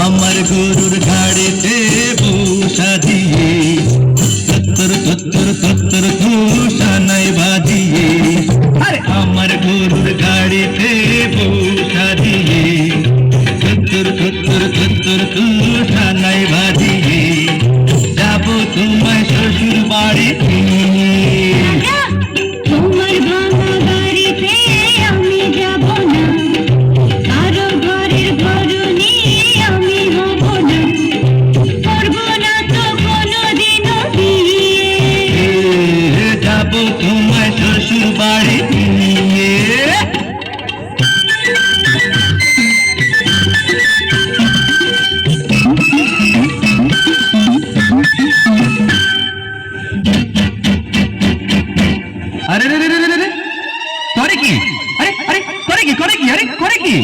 আমার গরুর ঘাড়িতে বসা দিয়ে তত্তর তত্তর তত্তর ঘোষা নাই বাজিয়ে, আরে আমার গরুর গাড়িতে বসা দিয়ে তত্তর তত্তর তত্তর ঘোষা নাই বাজিয়ে যাব তোমায় শ্বশুর বাড়িতে। তোমার ভাঙা গাড়িতে আমি যাব না, কারো ঘরের ঘরনি আমি হব না, করব না তো কোনোদিনও বিয়ে। যাব তোমায় শ্বশুর বাড়িতে নিয়ে। আরে রে রে রে রে, করে কি? আরে আরে করে কি? করে কি? আরে করে কি?